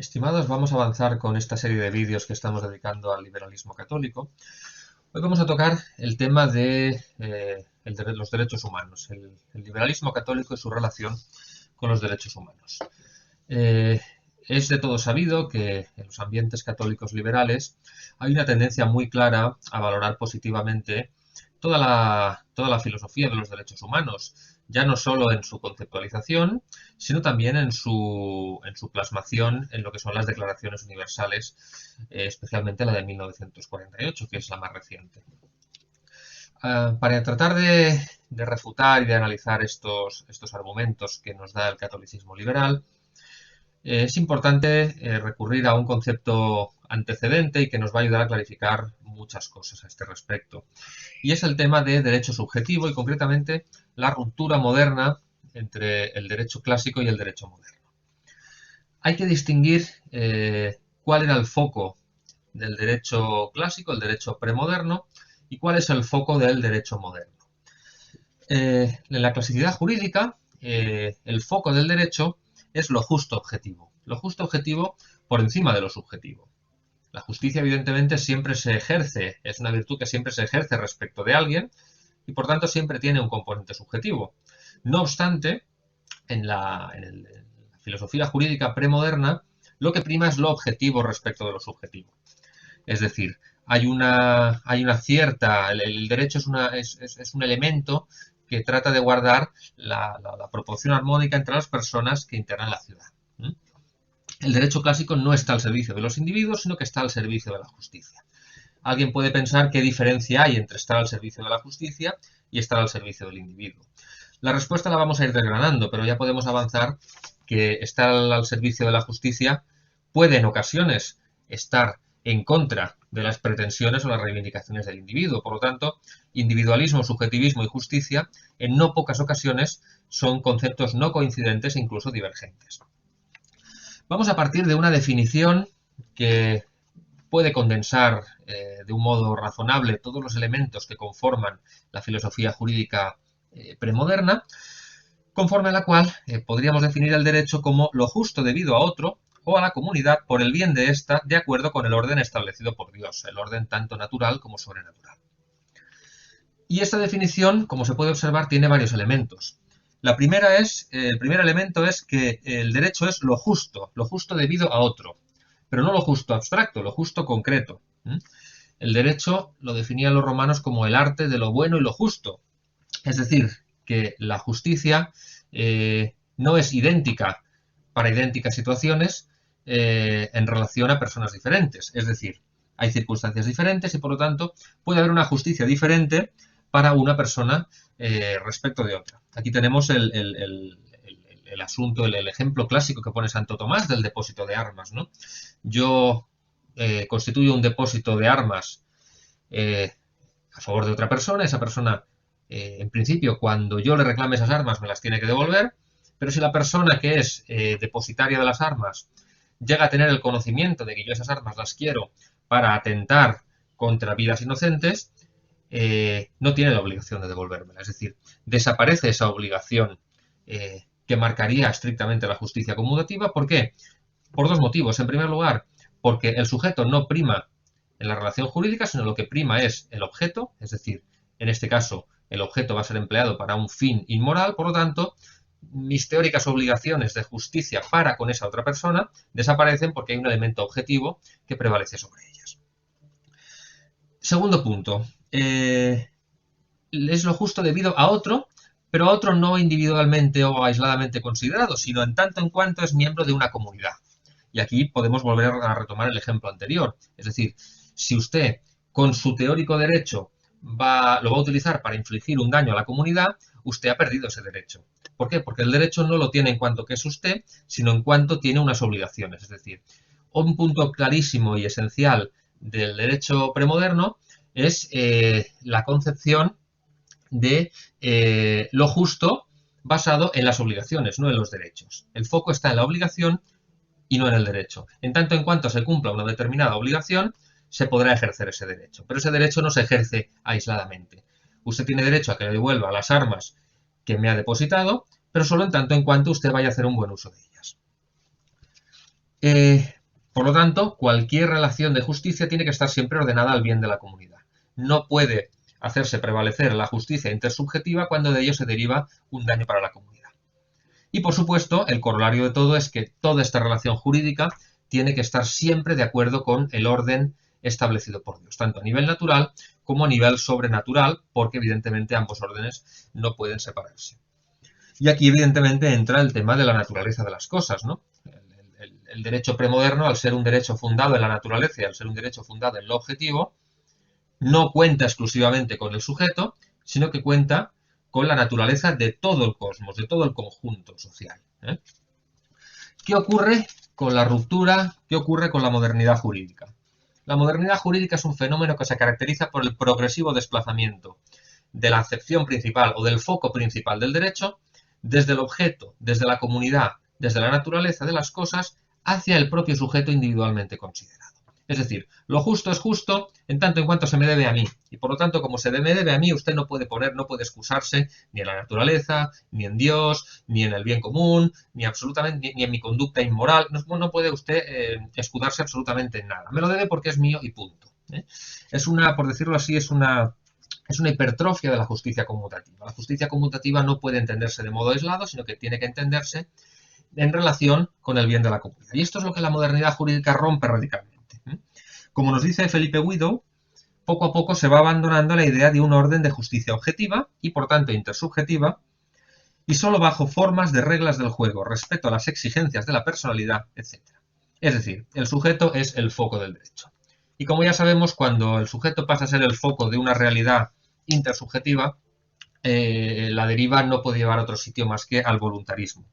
Estimados, vamos a avanzar con esta serie de vídeos que estamos dedicando al liberalismo católico. Hoy vamos a tocar el tema de los derechos humanos, el liberalismo católico y su relación con los derechos humanos. Eh, es de todo sabido que en los ambientes católicos liberales hay una tendencia muy clara a valorar positivamente toda la filosofía de los derechos humanos, ya no solo en su conceptualización, sino también en su plasmación en lo que son las declaraciones universales, especialmente la de 1948, que es la más reciente. Para tratar de refutar y de analizar estos argumentos que nos da el catolicismo liberal, es importante recurrir a un concepto antecedente y que nos va a ayudar a clarificar muchas cosas a este respecto. Y es el tema de derecho subjetivo y concretamente la ruptura moderna entre el derecho clásico y el derecho moderno. Hay que distinguir cuál era el foco del derecho clásico, el derecho premoderno, y cuál es el foco del derecho moderno. En la clasicidad jurídica, el foco del derecho es lo justo objetivo. Lo justo objetivo por encima de lo subjetivo. La justicia, evidentemente, siempre se ejerce, es una virtud que siempre se ejerce respecto de alguien y, por tanto, siempre tiene un componente subjetivo. No obstante, en la filosofía jurídica premoderna, lo que prima es lo objetivo respecto de lo subjetivo. Es decir, hay una cierta... El derecho es un elemento que trata de guardar la proporción armónica entre las personas que integran la ciudad. El derecho clásico no está al servicio de los individuos, sino que está al servicio de la justicia. Alguien puede pensar qué diferencia hay entre estar al servicio de la justicia y estar al servicio del individuo. La respuesta la vamos a ir desgranando, pero ya podemos avanzar que estar al servicio de la justicia puede en ocasiones estar en contra de las pretensiones o las reivindicaciones del individuo. Por lo tanto, individualismo, subjetivismo y justicia en no pocas ocasiones son conceptos no coincidentes e incluso divergentes. Vamos a partir de una definición que puede condensar de un modo razonable todos los elementos que conforman la filosofía jurídica premoderna, conforme a la cual podríamos definir el derecho como lo justo debido a otro o a la comunidad por el bien de ésta de acuerdo con el orden establecido por Dios, el orden tanto natural como sobrenatural. Y esta definición, como se puede observar, tiene varios elementos. El primer elemento es que el derecho es lo justo debido a otro, pero no lo justo abstracto, lo justo concreto. El derecho lo definían los romanos como el arte de lo bueno y lo justo, es decir, que la justicia no es idéntica para idénticas situaciones en relación a personas diferentes, es decir, hay circunstancias diferentes y por lo tanto puede haber una justicia diferente para una persona respecto de otra. Aquí tenemos el asunto, el ejemplo clásico que pone Santo Tomás del depósito de armas, ¿no? Yo constituyo un depósito de armas a favor de otra persona, esa persona en principio cuando yo le reclame esas armas me las tiene que devolver, pero si la persona que es depositaria de las armas llega a tener el conocimiento de que yo esas armas las quiero para atentar contra vidas inocentes, no tiene la obligación de devolvérmela. Es decir, desaparece esa obligación que marcaría estrictamente la justicia conmutativa. ¿Por qué? Por dos motivos. En primer lugar, porque el sujeto no prima en la relación jurídica, sino lo que prima es el objeto, es decir, en este caso, el objeto va a ser empleado para un fin inmoral, por lo tanto, mis teóricas obligaciones de justicia para con esa otra persona desaparecen porque hay un elemento objetivo que prevalece sobre ellas. Segundo punto, es lo justo debido a otro, pero a otro no individualmente o aisladamente considerado, sino en tanto en cuanto es miembro de una comunidad. Y aquí podemos volver a retomar el ejemplo anterior. Es decir, si usted con su teórico derecho lo va a utilizar para infligir un daño a la comunidad, usted ha perdido ese derecho. ¿Por qué? Porque el derecho no lo tiene en cuanto que es usted, sino en cuanto tiene unas obligaciones. Es decir, un punto clarísimo y esencial del derecho premoderno es la concepción de lo justo basado en las obligaciones, no en los derechos. El foco está en la obligación y no en el derecho. En tanto en cuanto se cumpla una determinada obligación, se podrá ejercer ese derecho. Pero ese derecho no se ejerce aisladamente. Usted tiene derecho a que le devuelva las armas que me ha depositado, pero solo en tanto en cuanto usted vaya a hacer un buen uso de ellas. Por lo tanto, cualquier relación de justicia tiene que estar siempre ordenada al bien de la comunidad. No puede hacerse prevalecer la justicia intersubjetiva cuando de ello se deriva un daño para la comunidad. Y, por supuesto, el corolario de todo es que toda esta relación jurídica tiene que estar siempre de acuerdo con el orden establecido por Dios, tanto a nivel natural como a nivel sobrenatural, porque evidentemente ambos órdenes no pueden separarse. Y aquí evidentemente entra el tema de la naturaleza de las cosas, ¿no? El derecho premoderno, al ser un derecho fundado en la naturaleza y al ser un derecho fundado en lo objetivo, no cuenta exclusivamente con el sujeto, sino que cuenta con la naturaleza de todo el cosmos, de todo el conjunto social. ¿Qué ocurre con la ruptura? ¿Qué ocurre con la modernidad jurídica? La modernidad jurídica es un fenómeno que se caracteriza por el progresivo desplazamiento de la acepción principal o del foco principal del derecho desde el objeto, desde la comunidad, desde la naturaleza de las cosas hacia el propio sujeto individualmente considerado. Es decir, lo justo es justo en tanto en cuanto se me debe a mí. Y por lo tanto, como se me debe a mí, usted no puede excusarse ni en la naturaleza, ni en Dios, ni en el bien común, ni absolutamente, ni en mi conducta inmoral. No puede usted escudarse absolutamente en nada. Me lo debe porque es mío y punto. Es una, por decirlo así, es una hipertrofia de la justicia conmutativa. La justicia conmutativa no puede entenderse de modo aislado, sino que tiene que entenderse en relación con el bien de la comunidad. Y esto es lo que la modernidad jurídica rompe radicalmente. Como nos dice Felipe Widow, poco a poco se va abandonando la idea de un orden de justicia objetiva y por tanto intersubjetiva, y solo bajo formas de reglas del juego, respeto a las exigencias de la personalidad, etc. Es decir, el sujeto es el foco del derecho. Y como ya sabemos, cuando el sujeto pasa a ser el foco de una realidad intersubjetiva, la deriva no puede llevar a otro sitio más que al voluntarismo.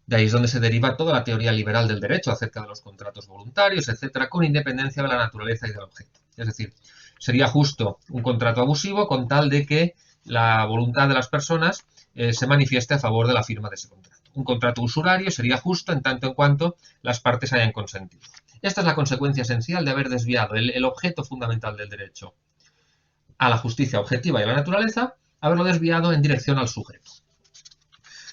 De ahí es donde se deriva toda la teoría liberal del derecho acerca de los contratos voluntarios, etcétera, con independencia de la naturaleza y del objeto. Es decir, sería justo un contrato abusivo con tal de que la voluntad de las personas se manifieste a favor de la firma de ese contrato. Un contrato usurario sería justo en tanto en cuanto las partes hayan consentido. Esta es la consecuencia esencial de haber desviado el objeto fundamental del derecho a la justicia objetiva y a la naturaleza, haberlo desviado en dirección al sujeto.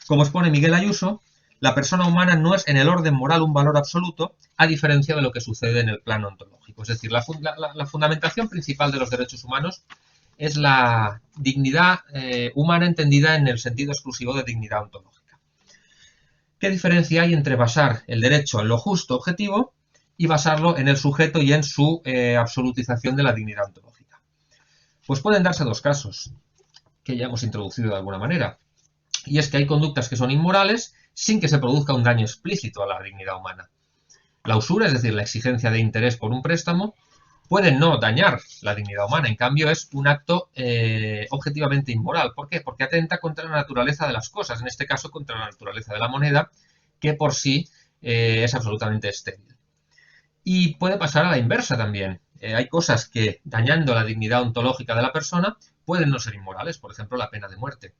Como expone Miguel Ayuso, la persona humana no es en el orden moral un valor absoluto, a diferencia de lo que sucede en el plano ontológico. Es decir, la fundamentación principal de los derechos humanos es la dignidad humana entendida en el sentido exclusivo de dignidad ontológica. ¿Qué diferencia hay entre basar el derecho en lo justo objetivo y basarlo en el sujeto y en su absolutización de la dignidad ontológica? Pues pueden darse dos casos, que ya hemos introducido de alguna manera. Y es que hay conductas que son inmorales sin que se produzca un daño explícito a la dignidad humana. La usura, es decir, la exigencia de interés por un préstamo, puede no dañar la dignidad humana. En cambio, es un acto objetivamente inmoral. ¿Por qué? Porque atenta contra la naturaleza de las cosas, en este caso contra la naturaleza de la moneda, que por sí es absolutamente estéril. Y puede pasar a la inversa también. Hay cosas que, dañando la dignidad ontológica de la persona, pueden no ser inmorales. Por ejemplo, la pena de muerte.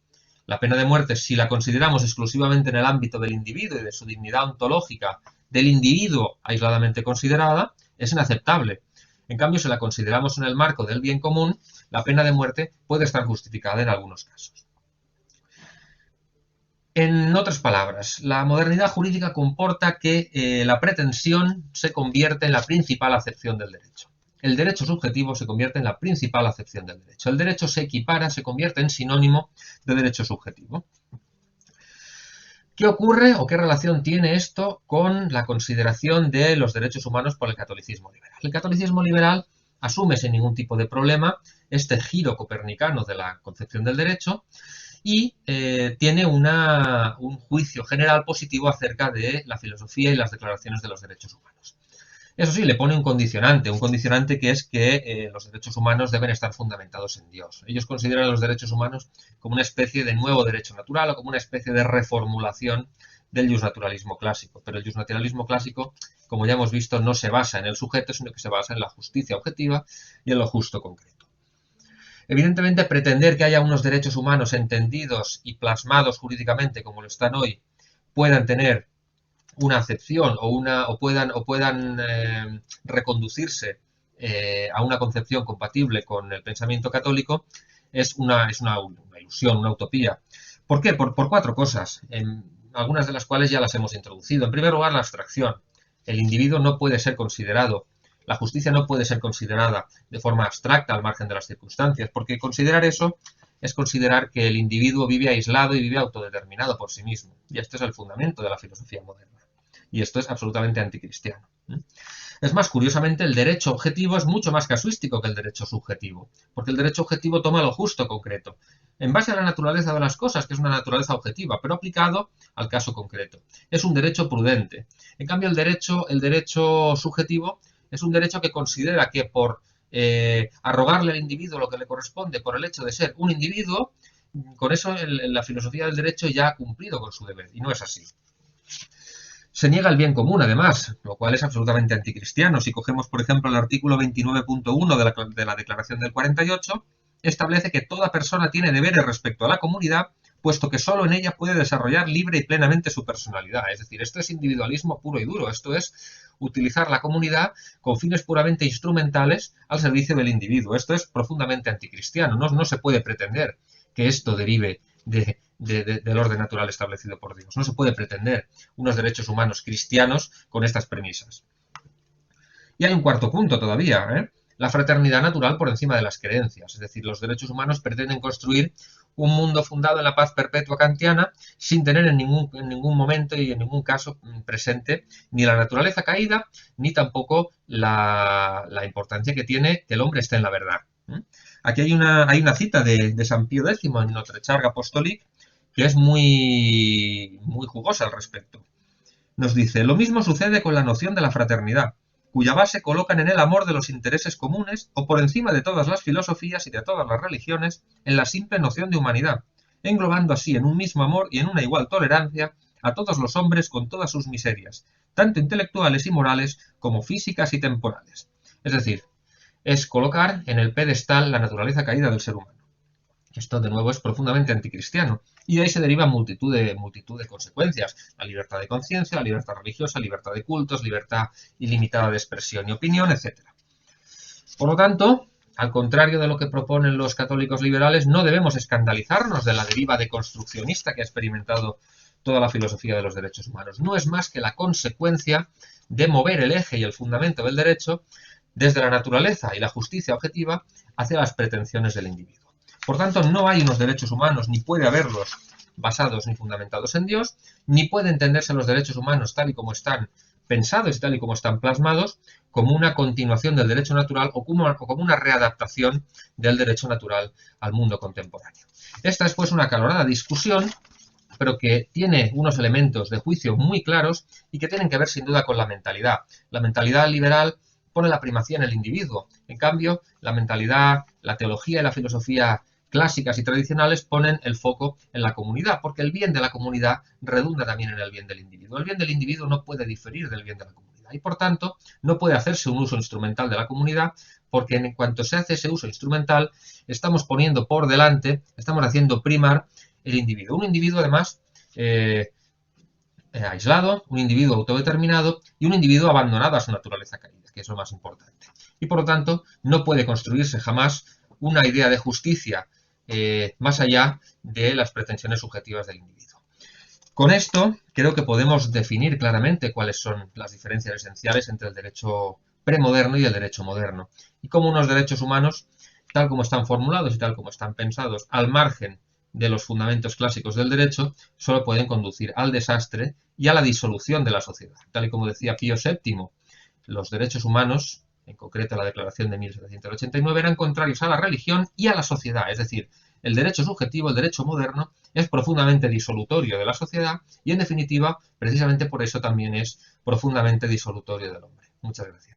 La pena de muerte, si la consideramos exclusivamente en el ámbito del individuo y de su dignidad ontológica, del individuo aisladamente considerada, es inaceptable. En cambio, si la consideramos en el marco del bien común, la pena de muerte puede estar justificada en algunos casos. En otras palabras, la modernidad jurídica comporta que la pretensión se convierte en la principal acepción del derecho. El derecho subjetivo se convierte en la principal acepción del derecho. El derecho se equipara, se convierte en sinónimo de derecho subjetivo. ¿Qué ocurre o qué relación tiene esto con la consideración de los derechos humanos por el catolicismo liberal? El catolicismo liberal asume sin ningún tipo de problema este giro copernicano de la concepción del derecho y tiene un juicio general positivo acerca de la filosofía y las declaraciones de los derechos humanos. Eso sí, le pone un condicionante que es que los derechos humanos deben estar fundamentados en Dios. Ellos consideran los derechos humanos como una especie de nuevo derecho natural o como una especie de reformulación del justnaturalismo clásico. Pero el justnaturalismo clásico, como ya hemos visto, no se basa en el sujeto, sino que se basa en la justicia objetiva y en lo justo concreto. Evidentemente, pretender que haya unos derechos humanos entendidos y plasmados jurídicamente como lo están hoy, puedan tener una acepción o puedan reconducirse a una concepción compatible con el pensamiento católico es una ilusión, una utopía. ¿Por qué? Por cuatro cosas, algunas de las cuales ya las hemos introducido. En primer lugar, la abstracción. el individuo no puede ser considerado, la justicia no puede ser considerada de forma abstracta al margen de las circunstancias, porque considerar eso es considerar que el individuo vive aislado y vive autodeterminado por sí mismo. Y este es el fundamento de la filosofía moderna. Y esto es absolutamente anticristiano. Es más, curiosamente, el derecho objetivo es mucho más casuístico que el derecho subjetivo, porque el derecho objetivo toma lo justo concreto, en base a la naturaleza de las cosas, que es una naturaleza objetiva, pero aplicado al caso concreto. Es un derecho prudente. En cambio, el derecho subjetivo es un derecho que considera que por arrogarle al individuo lo que le corresponde por el hecho de ser un individuo, con eso la filosofía del derecho ya ha cumplido con su deber, y no es así. Se niega el bien común, además, lo cual es absolutamente anticristiano. Si cogemos, por ejemplo, el artículo 29.1 de la Declaración del 48, establece que toda persona tiene deberes respecto a la comunidad, puesto que solo en ella puede desarrollar libre y plenamente su personalidad. Es decir, esto es individualismo puro y duro. Esto es utilizar la comunidad con fines puramente instrumentales al servicio del individuo. Esto es profundamente anticristiano. No se puede pretender que esto derive del orden natural establecido por Dios. No se puede pretender unos derechos humanos cristianos con estas premisas. Y hay un cuarto punto todavía, la fraternidad natural por encima de las creencias. Es decir, los derechos humanos pretenden construir un mundo fundado en la paz perpetua kantiana sin tener en ningún momento y en ningún caso presente ni la naturaleza caída ni tampoco la importancia que tiene que el hombre esté en la verdad. Aquí hay una cita de San Pío X en Notre Charge Apostolique que es muy jugosa al respecto. Nos dice, lo mismo sucede con la noción de la fraternidad, cuya base colocan en el amor de los intereses comunes o por encima de todas las filosofías y de todas las religiones en la simple noción de humanidad, englobando así en un mismo amor y en una igual tolerancia a todos los hombres con todas sus miserias, tanto intelectuales y morales como físicas y temporales. Es decir, es colocar en el pedestal la naturaleza caída del ser humano. Esto, de nuevo, es profundamente anticristiano. Y de ahí se deriva multitud de consecuencias. La libertad de conciencia, la libertad religiosa, libertad de cultos, libertad ilimitada de expresión y opinión, etc. Por lo tanto, al contrario de lo que proponen los católicos liberales, no debemos escandalizarnos de la deriva deconstruccionista que ha experimentado toda la filosofía de los derechos humanos. No es más que la consecuencia de mover el eje y el fundamento del derecho desde la naturaleza y la justicia objetiva hacia las pretensiones del individuo. Por tanto, no hay unos derechos humanos, ni puede haberlos basados ni fundamentados en Dios, ni puede entenderse los derechos humanos tal y como están pensados y tal y como están plasmados, como una continuación del derecho natural o como una readaptación del derecho natural al mundo contemporáneo. Esta es pues una acalorada discusión, pero que tiene unos elementos de juicio muy claros y que tienen que ver sin duda con la mentalidad. La mentalidad liberal pone la primacía en el individuo. En cambio, la mentalidad, la teología y la filosofía clásicas y tradicionales ponen el foco en la comunidad, porque el bien de la comunidad redunda también en el bien del individuo. El bien del individuo no puede diferir del bien de la comunidad y, por tanto, no puede hacerse un uso instrumental de la comunidad, porque en cuanto se hace ese uso instrumental, estamos poniendo por delante, estamos haciendo primar el individuo. Un individuo, además, aislado, un individuo autodeterminado y un individuo abandonado a su naturaleza caída, que es lo más importante. Y, por lo tanto, no puede construirse jamás una idea de justicia más allá de las pretensiones subjetivas del individuo. Con esto creo que podemos definir claramente cuáles son las diferencias esenciales entre el derecho premoderno y el derecho moderno, y cómo unos derechos humanos, tal como están formulados y tal como están pensados, al margen de los fundamentos clásicos del derecho, solo pueden conducir al desastre y a la disolución de la sociedad. Tal y como decía Pío VII, los derechos humanos, en concreto la Declaración de 1789, eran contrarios a la religión y a la sociedad. Es decir, el derecho subjetivo, el derecho moderno, es profundamente disolutorio de la sociedad y, en definitiva, precisamente por eso también es profundamente disolutorio del hombre. Muchas gracias.